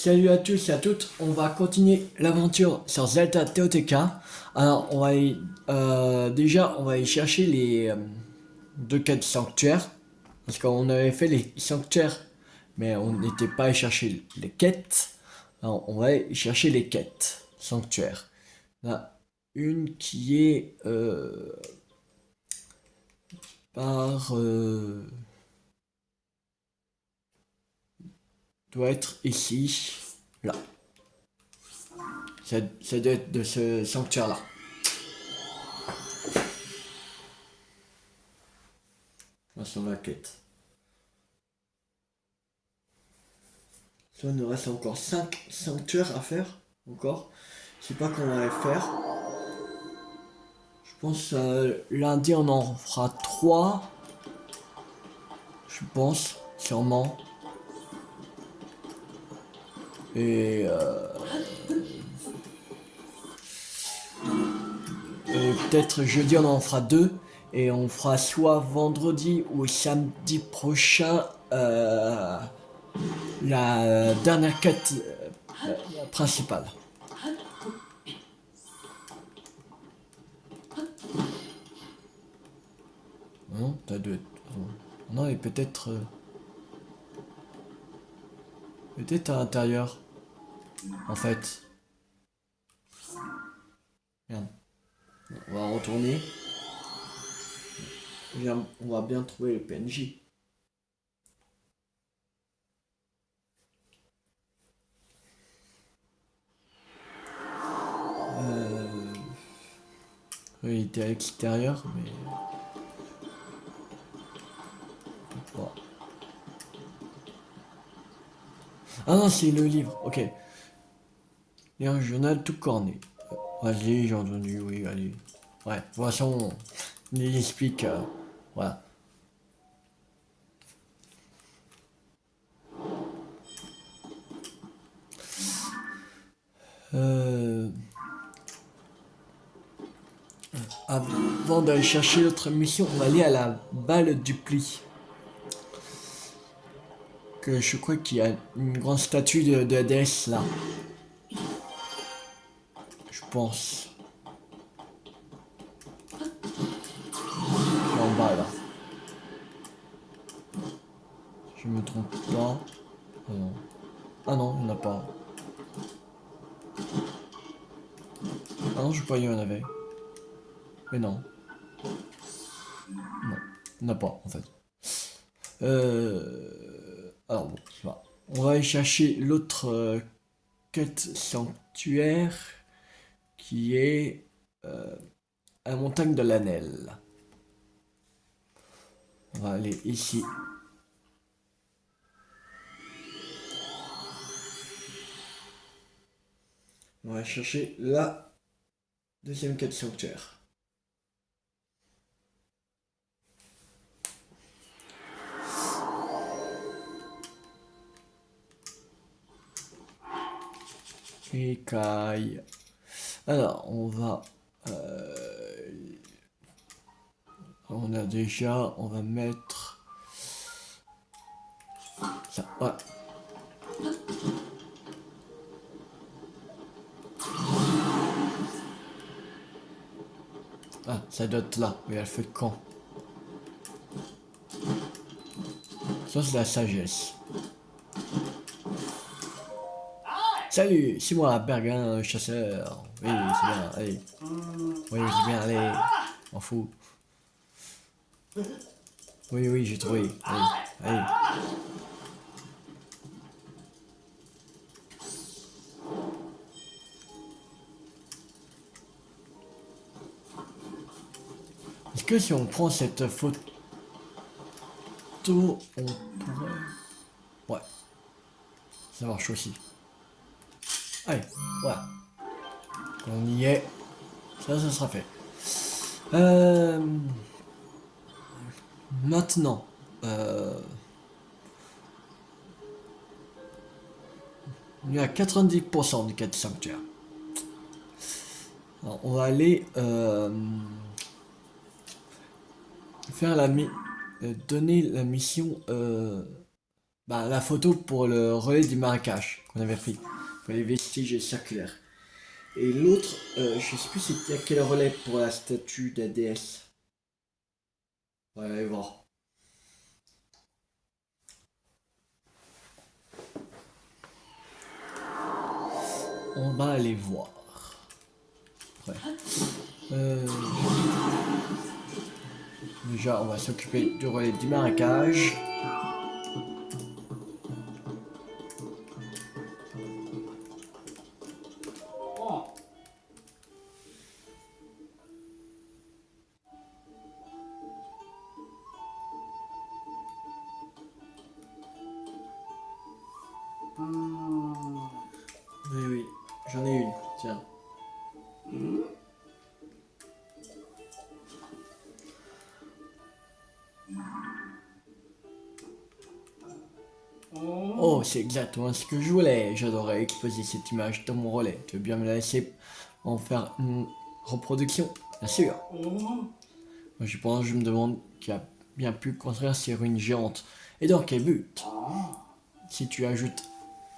Salut à tous et à toutes, on va continuer l'aventure sur Zelda TOTK. Alors, on va aller, déjà, on va aller chercher les deux quêtes sanctuaires. Parce qu'on avait fait les sanctuaires, mais on n'était pas allé chercher les quêtes. Alors, on va aller chercher les quêtes sanctuaires. Il y en a une qui est par... doit être ici, là. Ça doit être de ce sanctuaire-là. On va sur la quête. Ça, il nous reste encore 5 sanctuaires à faire. Encore. Je sais pas comment on va les faire. Je pense lundi on en fera 3. Je pense. Sûrement. Et, et peut-être jeudi on en fera 2. Et on fera soit vendredi ou samedi prochain la dernière quête principale. Non, t'as deux. Non, et peut-être. Peut-être à l'intérieur. En fait. Merde. On va retourner. On va bien trouver le PNJ. Oui, il était à l'extérieur, mais. Bon. Ah non, c'est le livre, ok. Il y a un journal tout corné. Vas-y, j'ai entendu, oui, allez. Ouais, de toute façon, il explique. Voilà. Euh, Avant d'aller chercher l'autre mission, on va aller à la balle du pli. Que je crois qu'il y a une grande statue de la déesse là. Je pense. Qui est en bas là. Je me trompe pas. Ah non. Ah non, il n'y en a pas. Ah non, je croyais qu'il y en avait. Mais non. Non. Il n'y en a pas en fait. Alors bon, on va aller chercher l'autre quête sanctuaire qui est à la montagne de l'Anel. On va aller ici. On va chercher la deuxième quête sanctuaire. Écaille. Alors, on va... on a déjà... On va mettre... Ça, voilà. Ah, ça doit être là. Mais elle fait quand? Ça, c'est la sagesse. Salut, c'est moi, Bergin, chasseur. Oui, c'est bien, allez. Oui, c'est bien, allez. M'en fous. Oui, oui, j'ai trouvé. Allez, allez. Est-ce que si on prend cette photo, on pourrait... Ouais, ça marche aussi. Allez, voilà. On y est. Ça sera fait. Maintenant, il y a 90% du 4 sanctuaires. Alors, on va aller faire donner la mission Bah, la photo pour le relais du marécage qu'on avait pris. Pour les vestiges circulaires. Et l'autre, je sais plus c'était à quel relais pour la statue de la déesse. On va aller voir. On va aller voir. Ouais. Euh, Déjà, on va s'occuper du relais du marécage. Oui, oui, j'en ai une, tiens. Oh, c'est exactement ce que je voulais. J'adorerais exposer cette image dans mon relais. Tu veux bien me la laisser en faire une reproduction? Bien sûr. Moi, je me demande qui a bien pu construire ces ruines géantes. Et dans quel but? Si tu ajoutes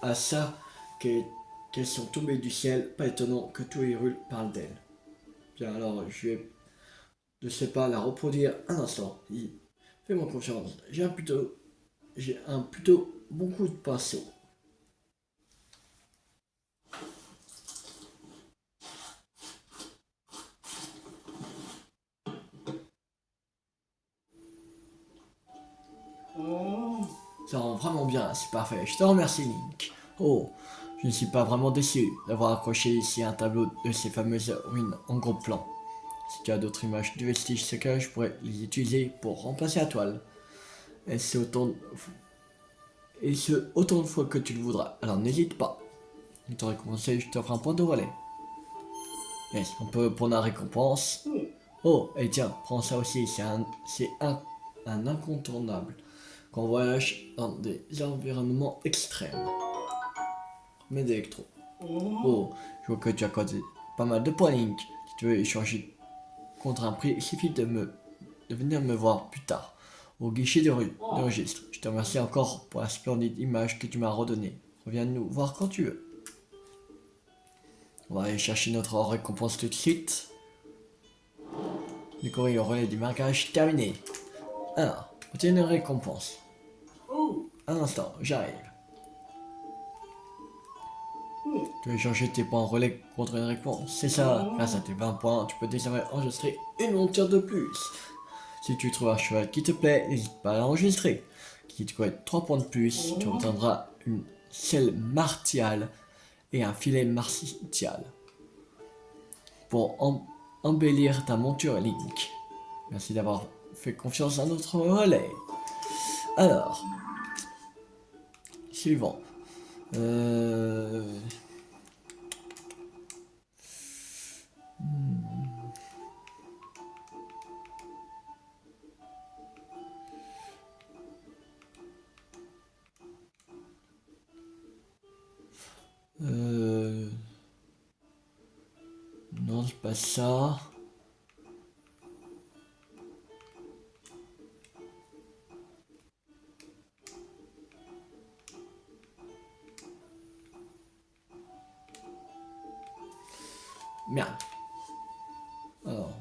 à ça qu'elles sont tombées du ciel, pas étonnant que tous les Rules parlent d'elles. Bien, alors, je vais ne sais pas la reproduire un instant. Fais-moi confiance. J'ai un plutôt bon coup de pinceau. Ça rend vraiment bien, c'est parfait. Je te remercie, Link. Oh, je ne suis pas vraiment déçu d'avoir accroché ici un tableau de ces fameuses ruines en gros plan. Si tu as d'autres images de vestiges secrets, je pourrais les utiliser pour remplacer la toile. Et c'est autant de fois que tu le voudras. Alors n'hésite pas. Je te récompenser, je t'offre un point de relais. Yes, on peut prendre la récompense. Oh, et tiens, prends ça aussi, un incontournable. Quand on voyage dans des environnements extrêmes. Mais d'électro. Oh, je vois que tu as codé pas mal de points, Link. Si tu veux échanger contre un prix, il suffit de venir me voir plus tard, au guichet de registre. Je te remercie encore pour la splendide image que tu m'as redonnée. Reviens nous voir quand tu veux. On va aller chercher notre récompense tout de suite. Décorer le relais du marquage terminé. Alors, obtiens une récompense. Un instant, j'arrive. Tu veux changer tes points en relais contre une récompense? C'est ça, grâce à tes 20 points, tu peux désormais enregistrer une monture de plus. Si tu trouves un cheval qui te plaît, n'hésite pas à l'enregistrer. Si tu collectes 3 points de plus, tu obtiendras une selle martiale et un filet martial pour embellir ta monture Link. Merci d'avoir fait confiance à notre relais. Alors, suivant. Euh... Euh... Non, c'est pas ça. Merde. Alors.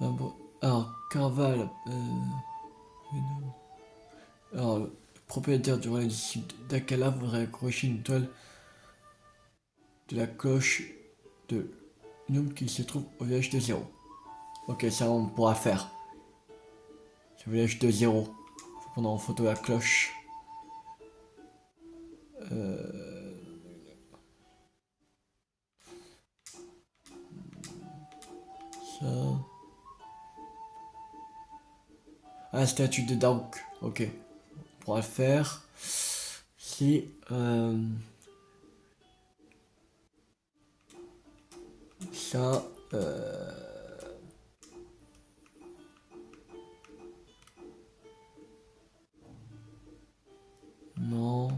Bon. Alors, Carval. Alors, le propriétaire du relais du site d'Akala voudrait accrocher une toile de la cloche de Noom qui se trouve au village de Zéro. Ok, ça on pourra faire. C'est le village de Zéro. Faut prendre en photo la cloche. Ça. Ah, la statue de Daouk. Ok, on pourra le faire. Si. Ça. Non.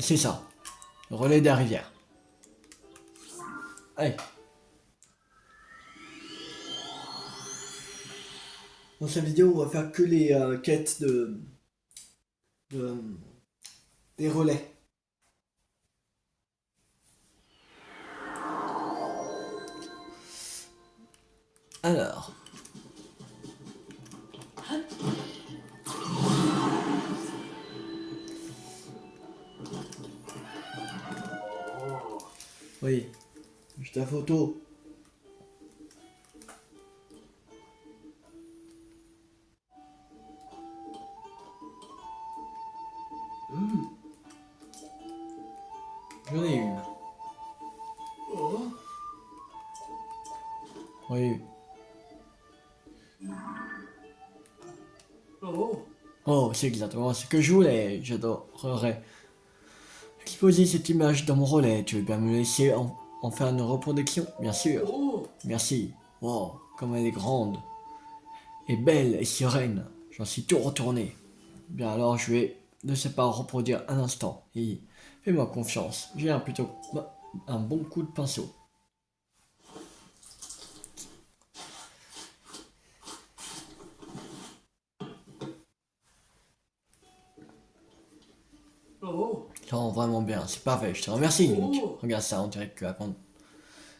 C'est ça. Le relais des rivières. Allez. Dans cette vidéo, on va faire que les quêtes de- des relais. Alors. Oui, juste ta photo. J'en ai une. Oui. Oh, c'est exactement ce que je voulais. J'adorerais exposer cette image dans mon relais. Tu veux bien me laisser en faire une reproduction? Bien sûr. Merci. Wow, comme elle est grande. Et belle et sereine. J'en suis tout retourné. Bien alors, je vais ne sais pas reproduire un instant. Et fais-moi confiance. J'ai un bon coup de pinceau. Ça rend vraiment bien, c'est parfait, je te remercie, Nick. Regarde ça, on dirait que la grande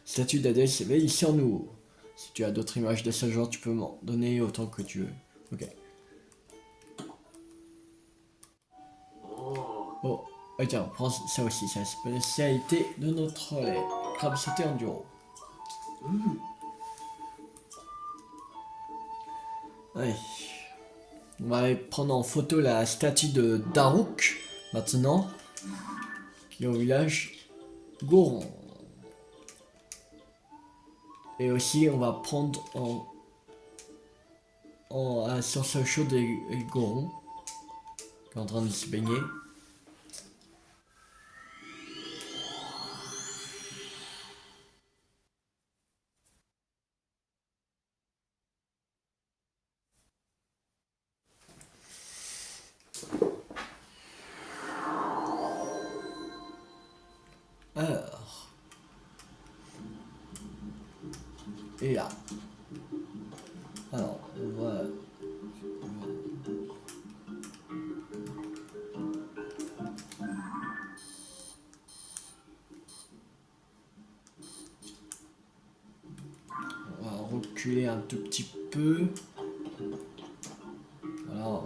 statue d'Adèle s'éveille sur nous. Si tu as d'autres images de ce genre, tu peux m'en donner autant que tu veux. Ok. Oh, ah, tiens, prends ça aussi, c'est la spécialité de notre relais. Crabe sauté enduro. Allez. On va aller prendre en photo la statue de Daruk, maintenant, qui est au village Goron. Et aussi, on va prendre sur ce chaud de Goron, qui est en train de se baigner. Alors, et là. Alors, on va reculer un tout petit peu. Voilà, là.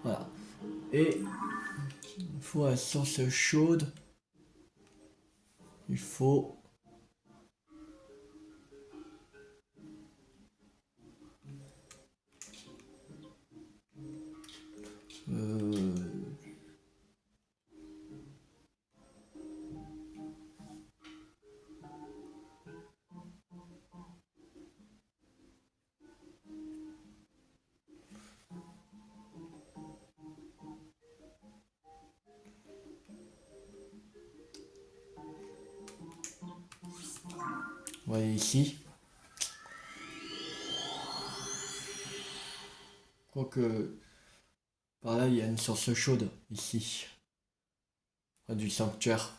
Voilà. Et il faut à la source chaude. Il faut vous voyez ici. Je crois que par là il y a une source chaude ici. Près du sanctuaire.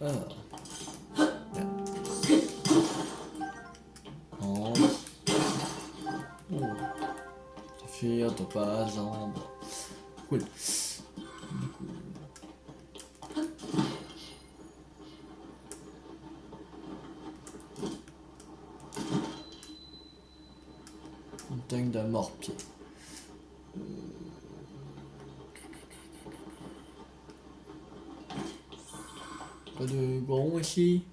Alors, non. Oh, Saphir, topaz, ambre. Cool. Montagne d'un mort-pied. Pas de goron ici.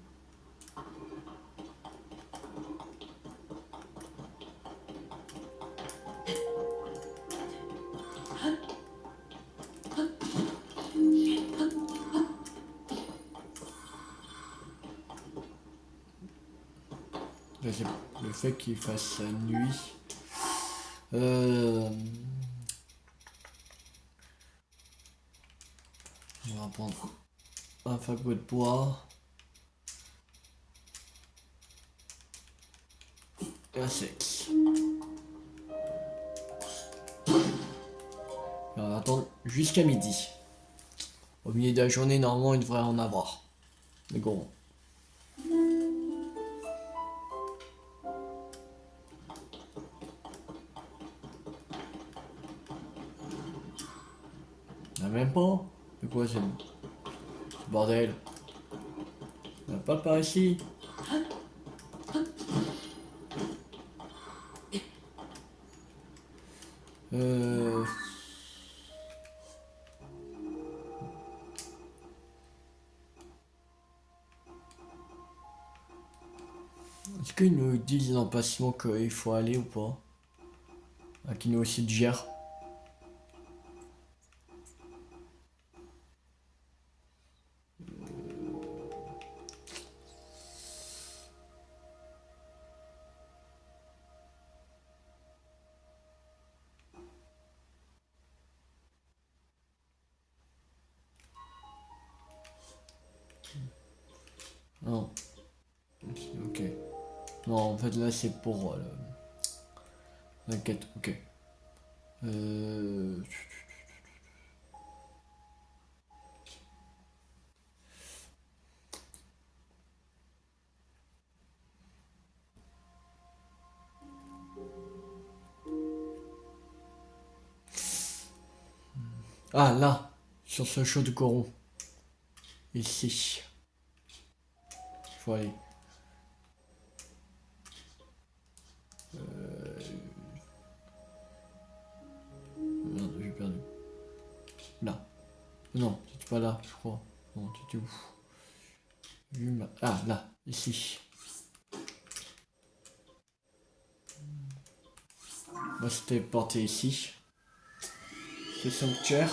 Le fait qu'il fasse nuit. On va prendre un fagot de bois. Et un sexe. Et on va attendre jusqu'à midi. Au milieu de la journée, normalement, il devrait en avoir. Mais bon. Il n'y en a même pas. C'est quoi ce bordel? Il n'y en a pas par ici. Euh... Est-ce qu'ils nous disent dans le passement qu'il faut aller ou pas? Ah, qu'ils nous aussi gèrent. Non. Ok. Non, en fait là c'est pour l'enquête. Ok. Euh... Ah là, sur ce show de coron. Ici. Il faut aller. Merde, j'ai perdu. Là. Non, c'était pas là, je crois. Non, t'étais où? Ah, là, ici. Moi, c'était porté ici. C'est sanctuaire.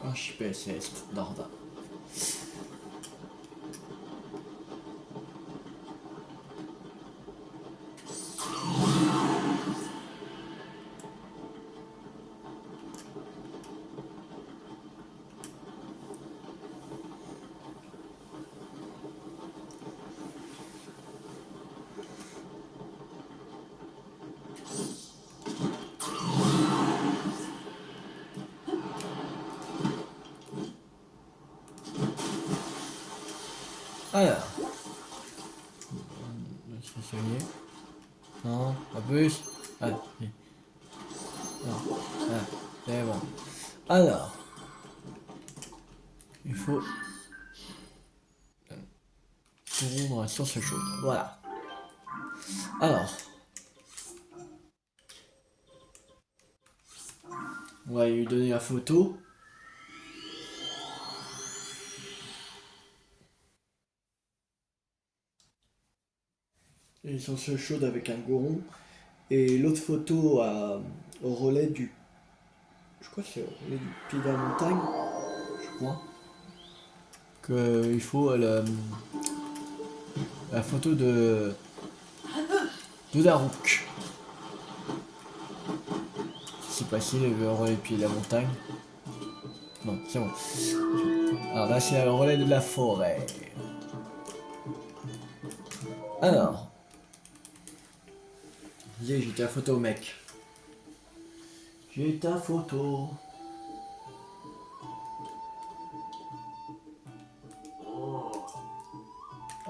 Archipel Norda. Alors. Je suis soigné. Non, pas plus. Ah, si. Non. Ah, c'est bon. Alors. Il faut tourner dans la source chaude. Voilà. Alors, on va lui donner la photo. Et source chaude avec un goron. Et l'autre photo au relais du. Je crois que c'est au relais du pied de la montagne. Je crois. Il faut la photo de Darouk. C'est passé le relais du pied de la montagne. Non, c'est bon. Alors là, c'est le relais de la forêt. Alors, j'ai ta photo, mec. J'ai ta photo.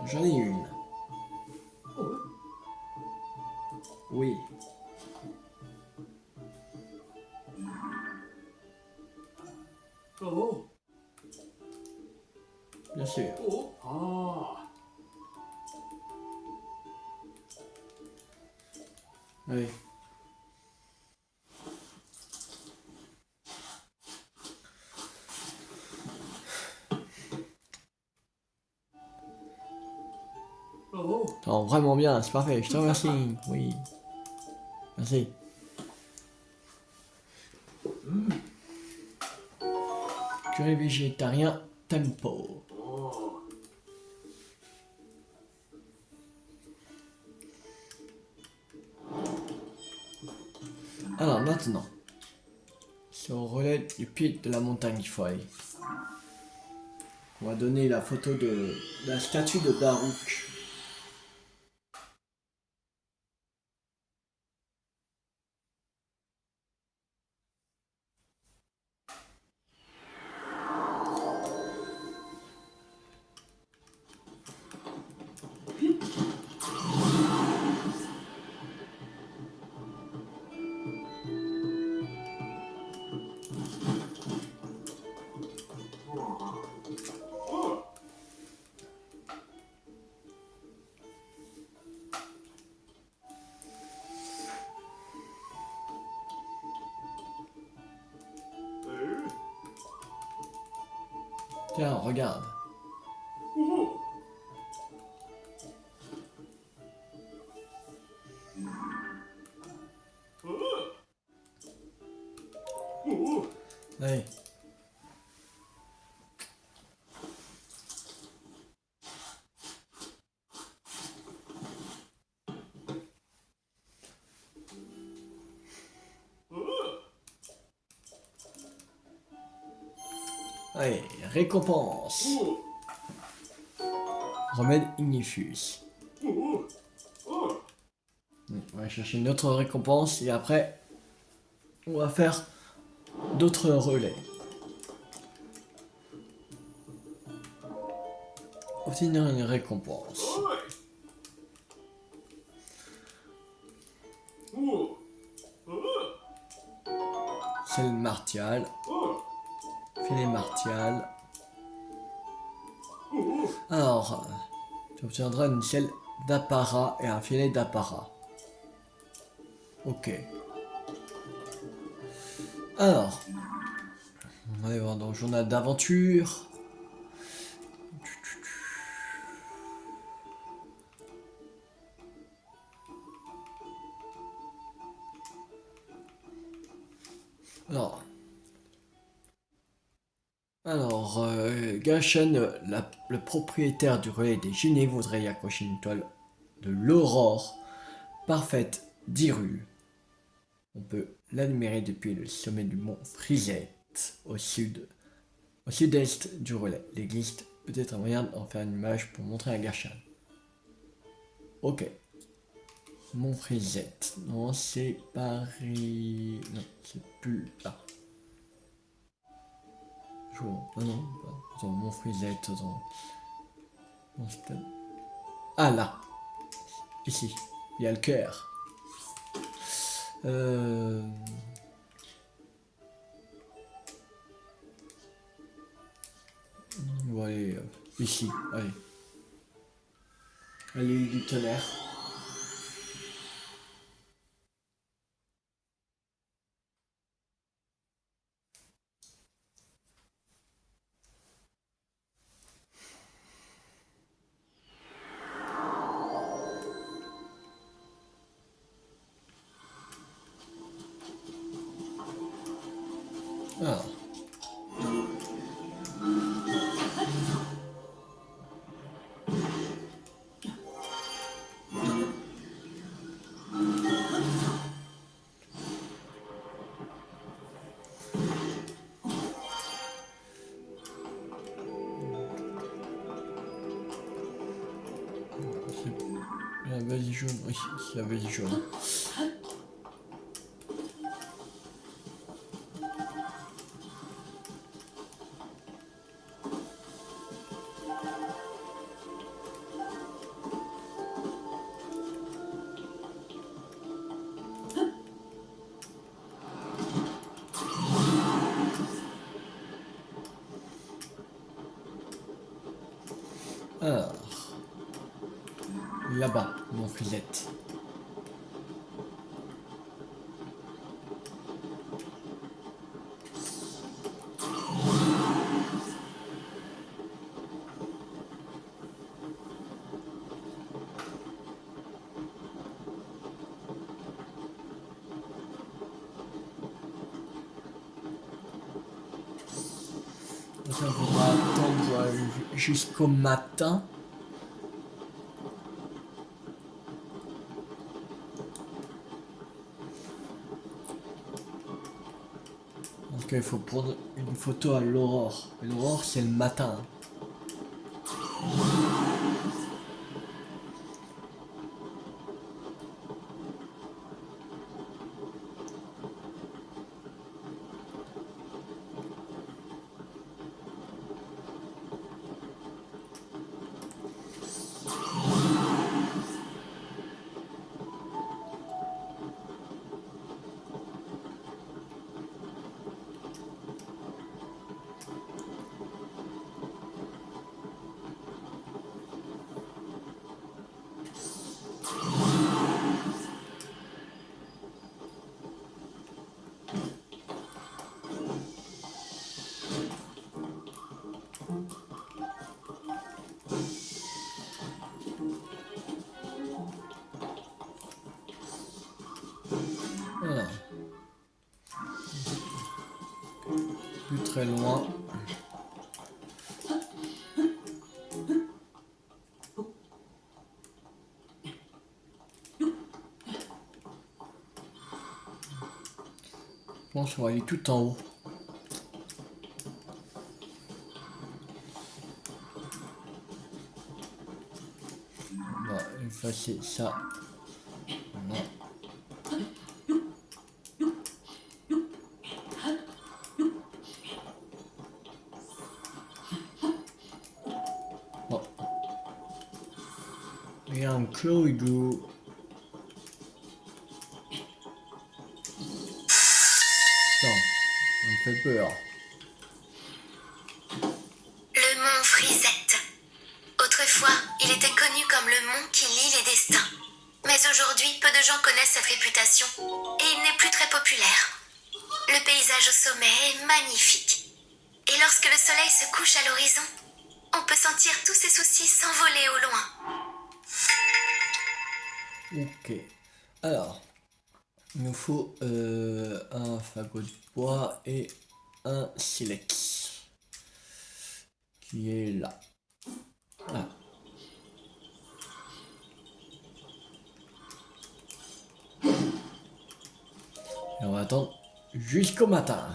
J'en ai une. Oui. Oh. Bien sûr. Oh. Ah. Oui. Oh. Non, vraiment bien, c'est parfait. Je te remercie. Oui. Merci. Curry végétarien tempo. Oh. Alors maintenant, c'est au relais du pied de la montagne qu'il faut aller. On va donner la photo de la statue de Baruch. Oh. Tiens, regarde. Oh. Oh. Allez. Allez, récompense. Oh. Remède ignifus. Oh. Oh. On va chercher une autre récompense et après, on va faire d'autres relais. Obtenir une récompense. Oh. Celle martial. Oh. Filet martial. Oh. Alors, tu obtiendras une selle d'apparat et un filet d'apparat. Ok. Alors, on va aller voir dans le journal d'aventure. Alors, Gachan, le propriétaire du relais des Génies, voudrait y accrocher une toile de l'aurore parfaite d'Irul. On peut l'admirer depuis le sommet du mont Frisette, au sud-est du relais. L'église peut être un moyen d'en faire une image pour montrer à Gachan. Ok. Mont Frisette. Non, c'est Paris. Non, c'est plus là. Non, non, attends, Mont Frisette, attends. Non, c'est pas... Ah là. Ici. Il y a le cœur. Bon, allez, ici, allez. Allez, du tonnerre. Ah. La valise jaune, oui, c'est la valise jaune. Alors, là-bas, mon fusette. Ça faudra attendre jusqu'au matin. Donc il faut prendre une photo à l'aurore. L'aurore c'est le matin. Voilà. Plus très loin. Je pense qu'on va aller tout en haut. On va effacer ça. Voilà. Bon. Il y a un clos-hibou. Putain, ça me fait peur. Le mont Frisette. Autrefois, il était connu comme le mont qui lie les destins. Mais aujourd'hui, peu de gens connaissent cette réputation et il n'est plus très populaire. Le paysage au sommet est magnifique. Et lorsque le soleil se couche à l'horizon, on peut sentir tous ses soucis s'envoler au loin. Ok. Alors, il nous faut un fagot de bois et un silex. Qui est là. Voilà. Et on va attendre jusqu'au matin.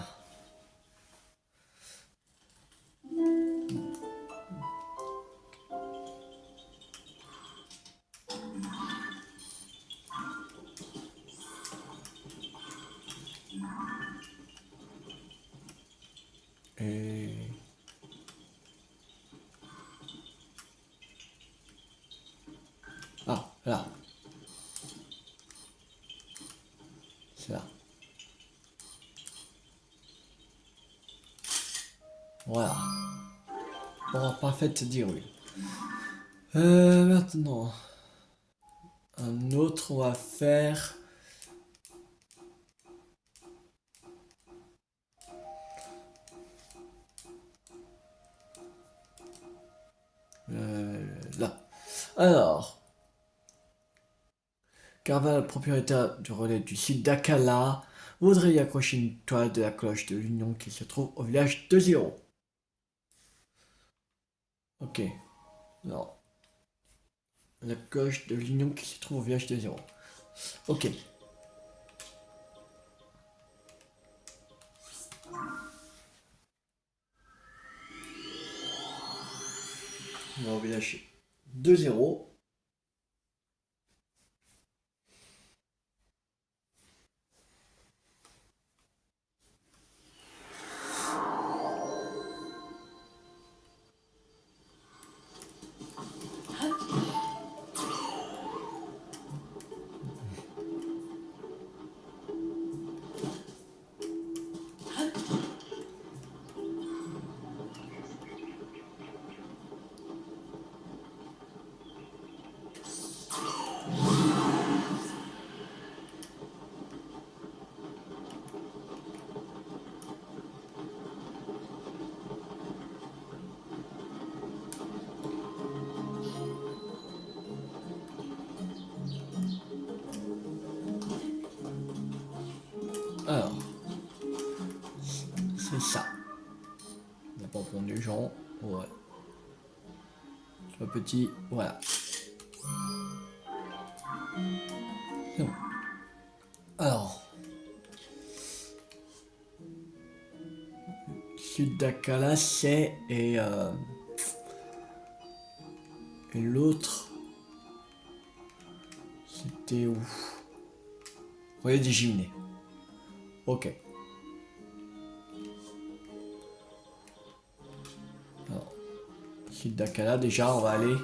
Et... Ah, là. C'est là. Voilà. Bon, parfaite dire oui. Maintenant. Un autre, on va faire... là. Alors... Carval, propriétaire du relais du site d'Akala, voudrait y accrocher une toile de la cloche de l'Union qui se trouve au village de Zéro. Ok. Non. La cloche de l'Union qui se trouve au village de Zéro. Ok. On va au village de Zéro. Alors, c'est ça. On n'a pas pondu Jean. Ouais. Soit petit, voilà. C'est bon. Alors. Sud d'Akala, c'est et l'autre, c'était où? Voyez des Gymnés. Ok. Alors, Sud d'Akala, déjà, on va aller.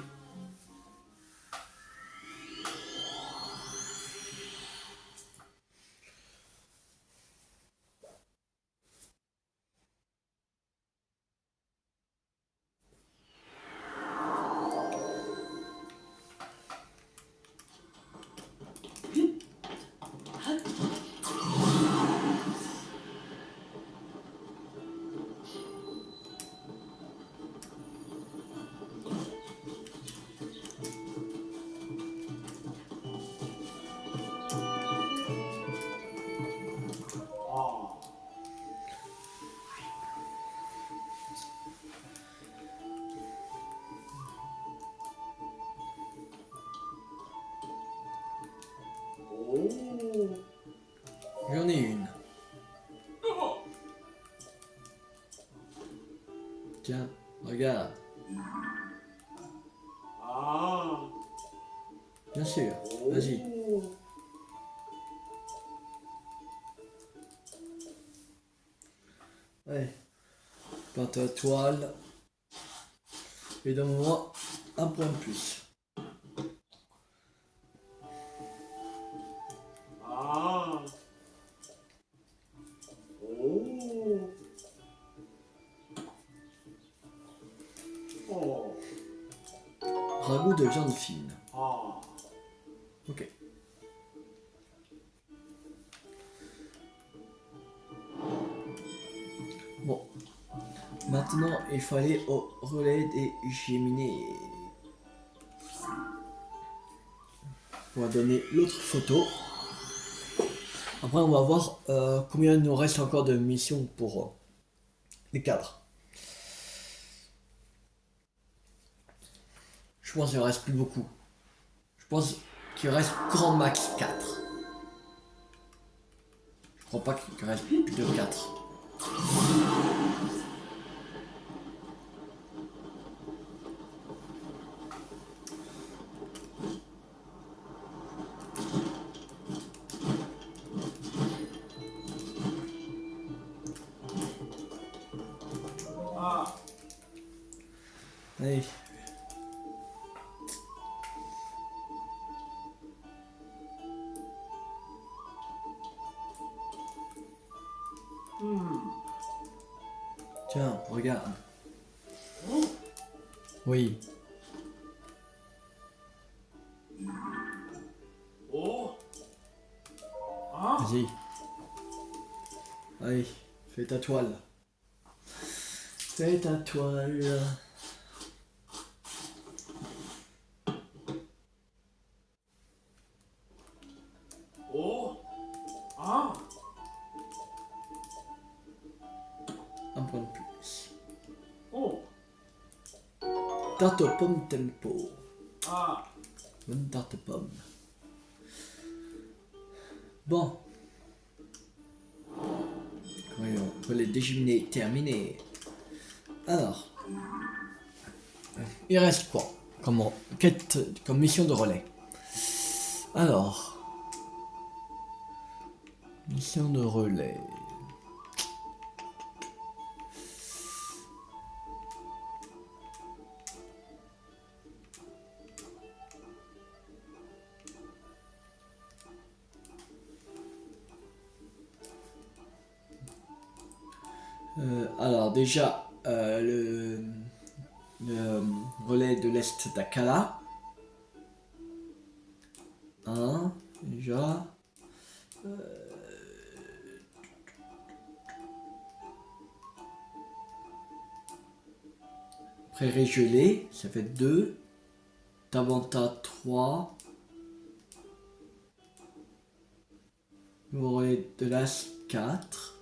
Oh. J'en ai une. Oh. Tiens, regarde. Ah. Bien sûr, vas-y. Oh. Ouais. Peins ta toile. Et donne-moi un point de plus. Ah. Oh. Oh. Ragoût de viande fine. Ah. Ok. Bon. Maintenant, il faut aller au relais des Géminés. On va donner l'autre photo. Après, on va voir combien il nous reste encore de missions pour les cadres. Je pense qu'il ne reste plus beaucoup. Je pense qu'il reste grand max 4. Je crois pas qu'il reste plus de 4. Ah. Allez. Tiens, regarde. Oui. Oh. Ah. Vas-y. Allez, fais ta toile. Fais ta toile. Oh. Ah. Un point de plus. Oh. Tarte aux pommes tempo. Ah. Bonne tarte aux pommes. Bon. Voyons, relais déjeuner terminé. Alors. Il reste quoi comme quête, comme mission de relais? Alors. Mission de relais. Alors déjà, le relais de l'Est d'Akala. Hein, déjà. Prairie gelée, ça fait 2. Tabanta 3. Nouveau relais de l'As 4.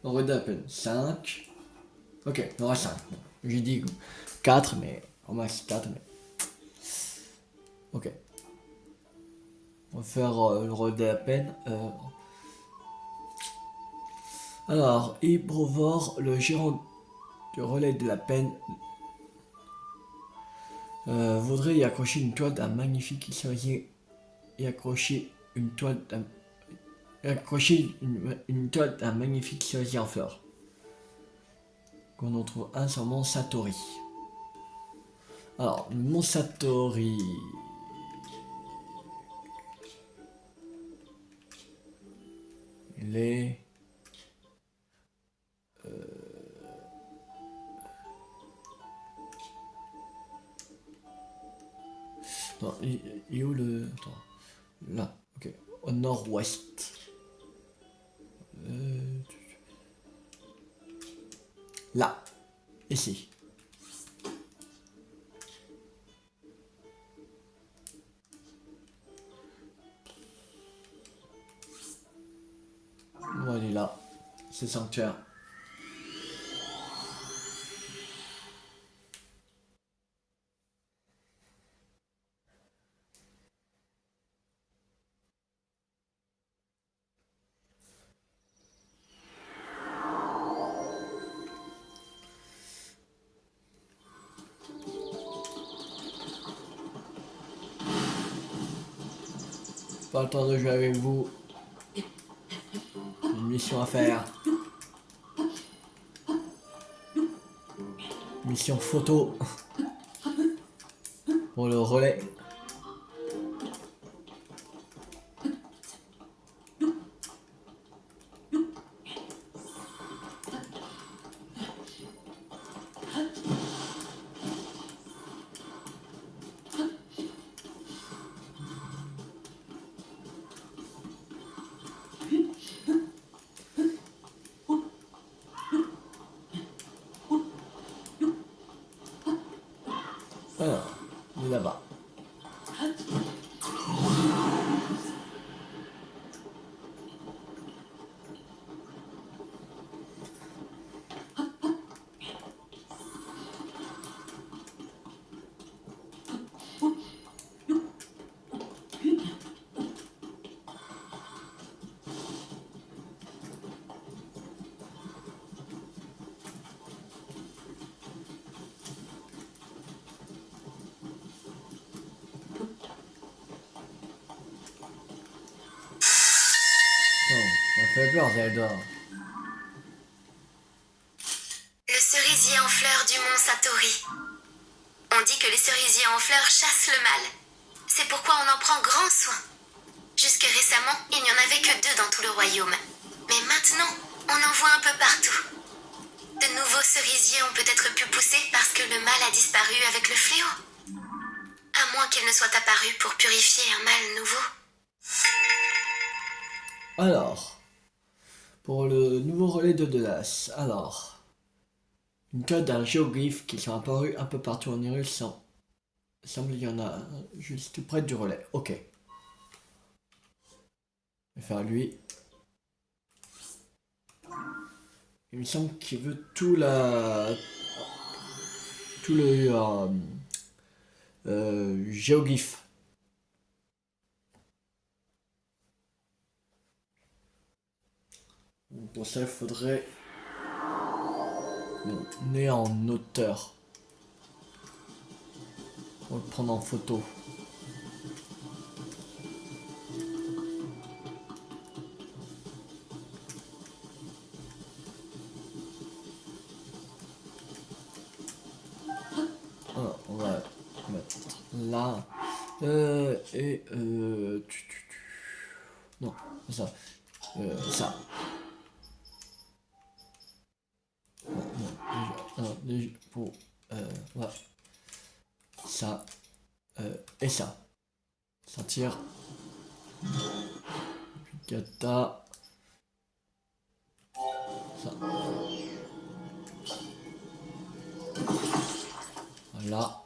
Relais de la peine 5. Ok, il y en aura 5. Bon, j'ai dit 4, mais en max 4. Mais... Ok. On va faire le relais de la peine. Alors, Ibrovor, le gérant du relais de la peine, voudrait y accrocher une toile d'un magnifique cerisier et accrocher une toile d'un magnifique cerisier en fleurs. Qu'on en trouve un sur Mont Satori. Alors, Mont Satori. Il est. Non, il est où le. Attends. Là, ok. Au nord-ouest. Là. Ici. Bon, il est là. C'est sanctuaire. Pas le temps de jouer avec vous. Une mission à faire. Mission photo. Pour le relais. Alors, il est là-bas. Oh, ça fait peur, Zelda. Le cerisier en fleurs du mont Satori. On dit que les cerisiers en fleurs chassent le mal. C'est pourquoi on en prend grand soin. Jusque récemment, il n'y en avait que 2 dans tout le royaume. Mais maintenant, on en voit un peu partout. De nouveaux cerisiers ont peut-être pu pousser parce que le mal a disparu avec le fléau. À moins qu'il ne soit apparu pour purifier un mal nouveau. Alors, pour le nouveau relais de Delas, alors, une toile d'un géoglyphe qui sont apparus un peu partout en Hyrule semble qu'il y en a juste tout près du relais. Ok. Je vais faire lui. Il me semble qu'il veut tout le géoglyphe. Pour ça, il faudrait on est en hauteur. On va le prendre en photo. Alors, on va mettre là. Non, ça. Ça. Non, déjà, pour voilà. Ça et ça. Sentir. Gata. Ça. Voilà.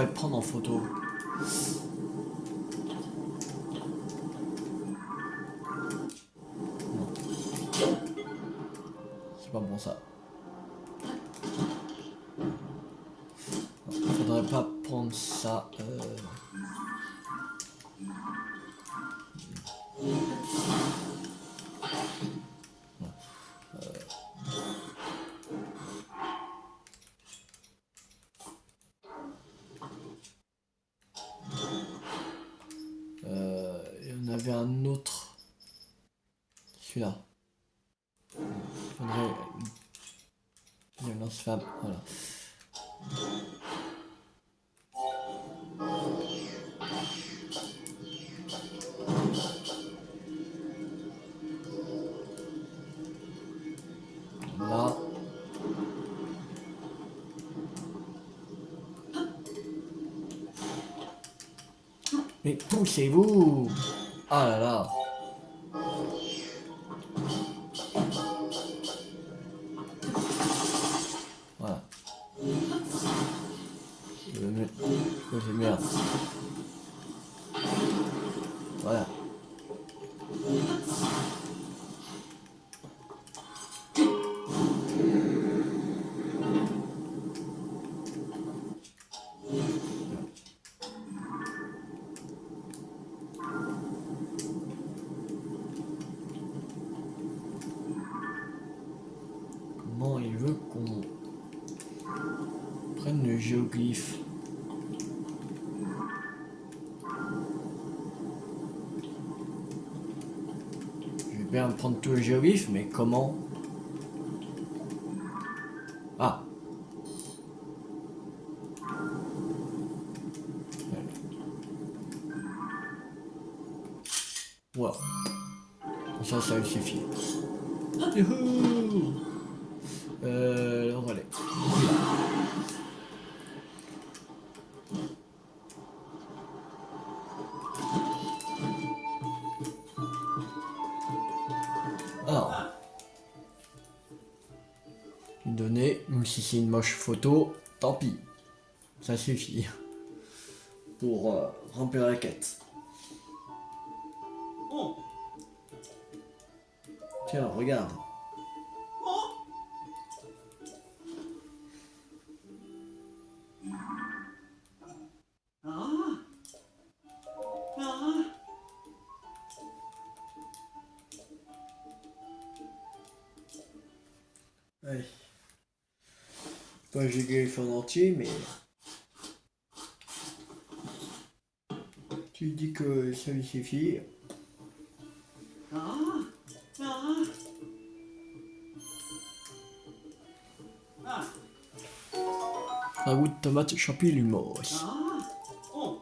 pourrait prendre en photo? Non. C'est pas bon ça. Non, faudrait pas prendre ça. Il y en avait un autre. Celui-là. Faudrait... Il y a un lance-flamme, voilà. Là. Mais poussez-vous! Ah là là! Voilà. C'est merde. Voilà. Comment il veut qu'on prenne le géoglyphe? Je vais bien prendre tout le géoglyphe, mais comment? Ah! Voilà. Ça lui suffit. Youhou! On va aller. Alors. Une donnée, même si c'est une moche photo, tant pis. Ça suffit. Pour remplir la quête. Oh. Tiens, regarde. Oh. Ah. Ah. Ouais. Pas géoglyphe en entier, mais... Tu dis que ça lui suffit. Ah. Ah. Ah. Ragoût de tomate champignons. Ah. Oh.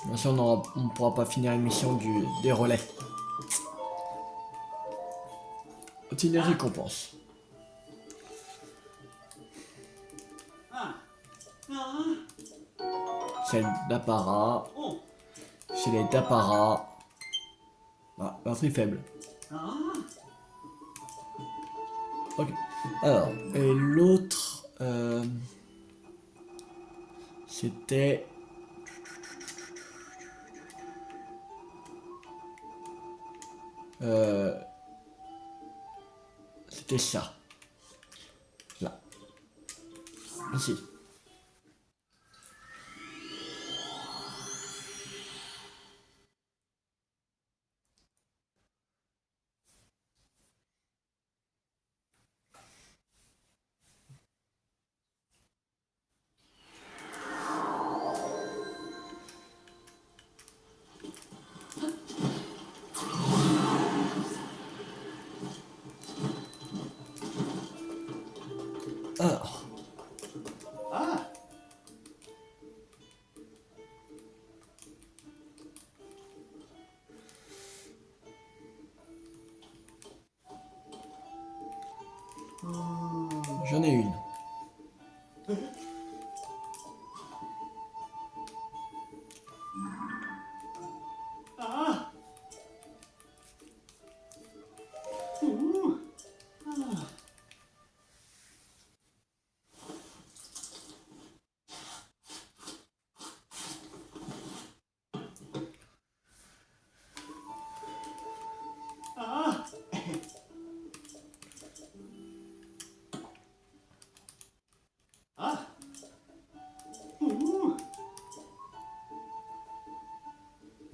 Bien sûr, on pourra pas finir l'émission des relais. C'est une récompense. Ah. Ah. Celle d'apparat. Oh. C'est les d'apparat. Ah, batterie faible. Ah. Ok. Alors, et l'autre, c'était... C'était ça. Là. Ici. Alors.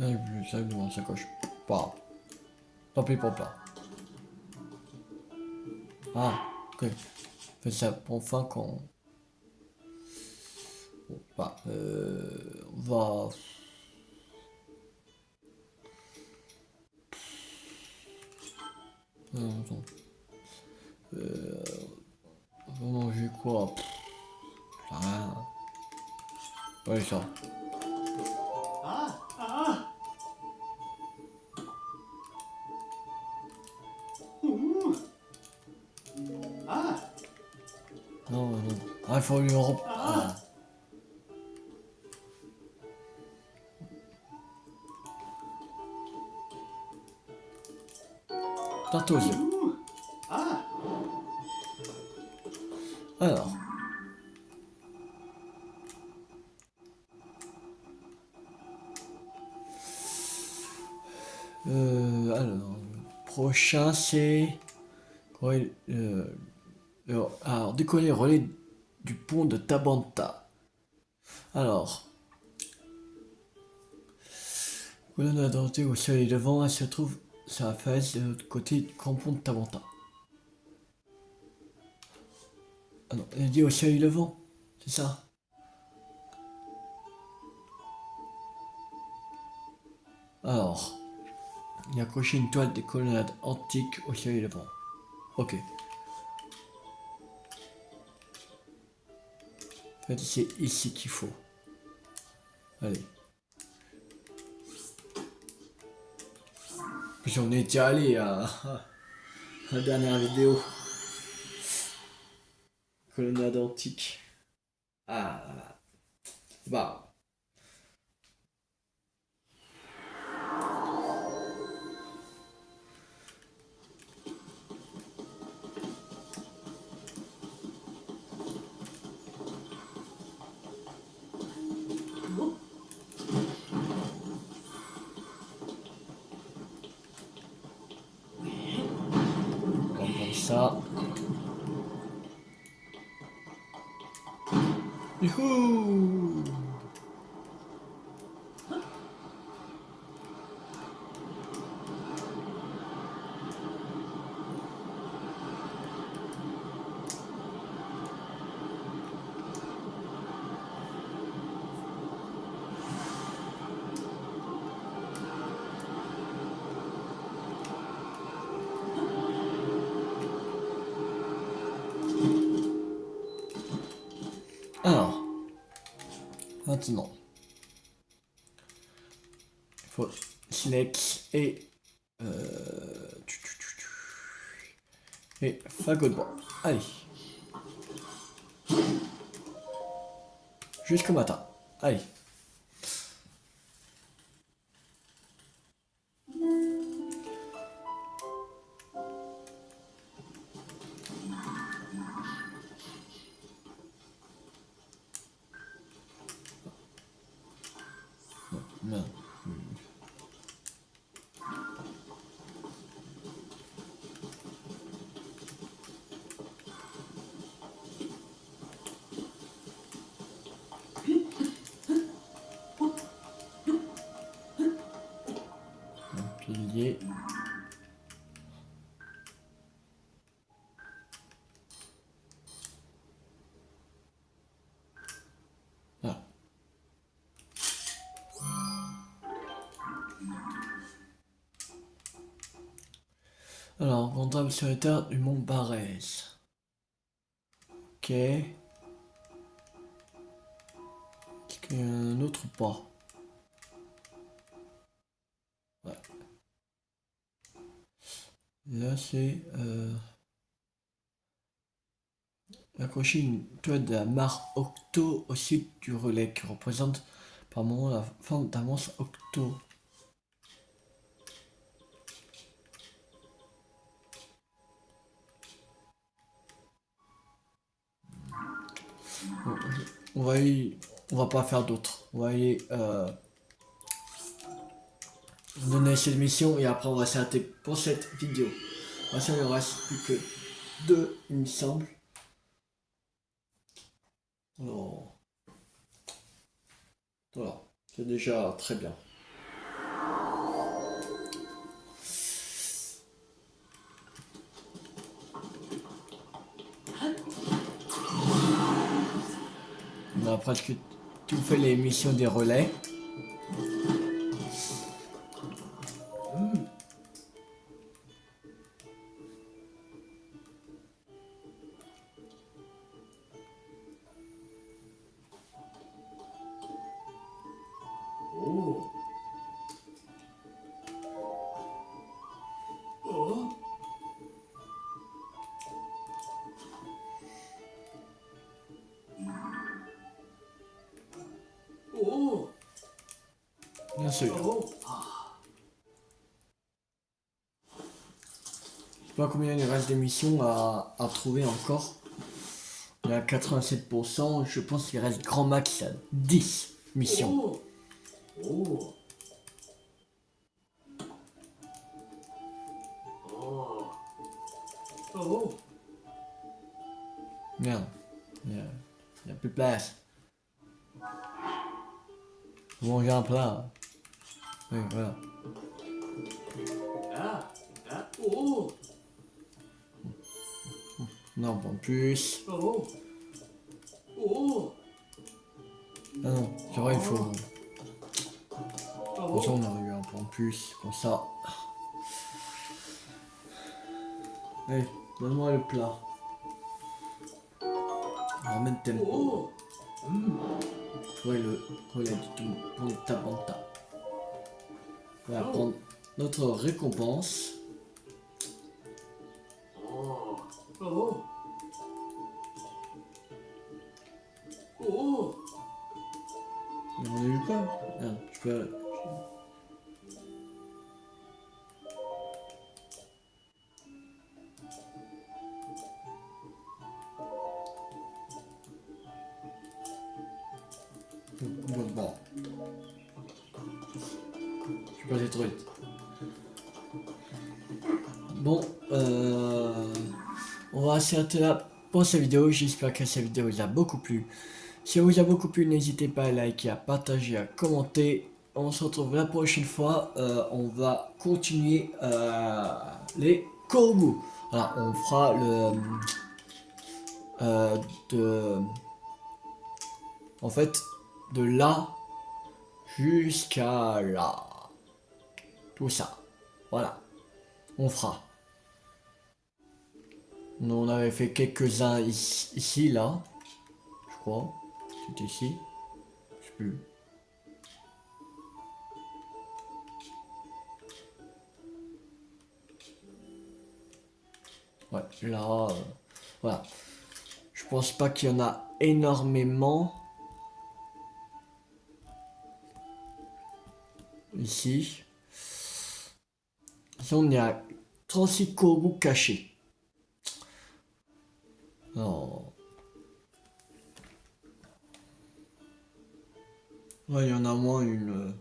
Ah, ça devant sa coche. Pas grave. Tant pis pour pas. Ah, ok. Fait ça pour fin qu'on. Bon, bah, on va. Attends. On va manger quoi? Rien. Ouais, ça. Ah, ah. Ouh. Ah, Non, non. Ah, il faut lui en. Ah. Tartose. ouh. Ah, Alors. Alors. Le prochain, c'est. Ouais, alors, décoller le relais du pont de Tabanta. Alors. Colonne à dentée au soleil levant, elle se trouve sa face de l'autre côté du grand pont de Tabanta. Ah non, elle dit au soleil levant, c'est ça? Alors, il y a accroché une toile des colonnades antiques au soleil levant. Ok. En fait, c'est ici qu'il faut. Allez. Puis on est déjà allé à la dernière vidéo. Colonnade antique. Ah. Bah. Comme ça. Youhou! Alors, maintenant, il faut Silex et fagot de bois. Allez, jusqu'au matin. Allez. Non. Un pilier. Voilà. Alors, comptable sur l'état du mont Barès. Ok. Est-ce qu'il y a un autre pas? Ouais. Là, c'est accrocher une toile de la mare octo au sud du relais qui représente par moment la forme d'un monstre octo. Bon, on va pas faire d'autres. On va aller donner cette mission et après on va s'arrêter pour cette vidéo. Voici, il ne reste plus que deux, il me semble. Alors, voilà, c'est déjà très bien. On a presque tout fait les missions des relais. Oh. Oh. Oh. Bien sûr. Oh. Je sais pas combien il reste d'émissions à trouver encore. On est à 87%. Je pense qu'il reste grand max à 10 missions. Oh. Oh. Oh. Merde. Il y a plus de place. Faut manger un plat. Oui, voilà. Ah. Ah. Oh. Non, pas plus. Oh. Oh. Ah non, c'est vrai, il faut. Oh. Comme ça, on aurait eu un point de plus. Comme ça. Allez, donne-moi le plat. Ramène tempo. Oh. Ouais, le relais du tout. Ponta Ponta. On va prendre notre récompense. Oh. Oh. Oh. Mais on a eu quoi? Merde, je peux. Bon. Je suis passé trop vite. Bon, on va s'arrêter là pour cette vidéo. J'espère que cette vidéo vous a beaucoup plu. Si elle vous a beaucoup plu, n'hésitez pas à liker, à partager, à commenter. On se retrouve la prochaine fois. On va continuer les corbeaux. Voilà, on fera en fait, de là jusqu'à là. Tout ça. Voilà. On fera. On avait fait quelques-uns ici, là. Je crois. C'était ici. Je sais plus. Ouais, là. Voilà. Je pense pas qu'il y en a énormément. Ici. Ici, on est à 36 corbeaux cachés. Non. Ouais, il y en a au moins on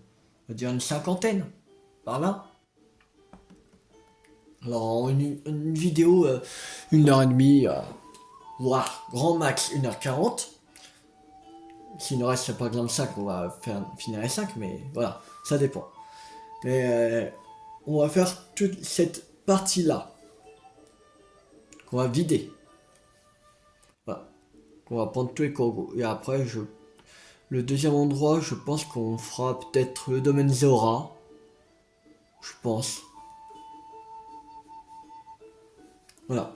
va dire une cinquantaine. Par là. Alors, une vidéo, 1h30, voire grand max 1h40. S'il nous reste par exemple 5, on va finir les 5, mais voilà, ça dépend. Mais on va faire toute cette partie-là. Qu'on va vider. Voilà. On va prendre tous les corbeaux. Et après, le deuxième endroit, je pense qu'on fera peut-être le domaine Zora. Je pense. Voilà.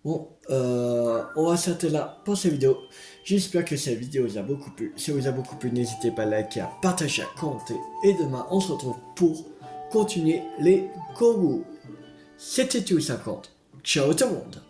Bon, on va s'arrêter là pour cette vidéo. J'espère que cette vidéo vous a beaucoup plu. Si elle vous a beaucoup plu, n'hésitez pas à liker, à partager, à commenter. Et demain, on se retrouve pour continuer les corbeaux. C'était tout 50. Ciao tout le monde.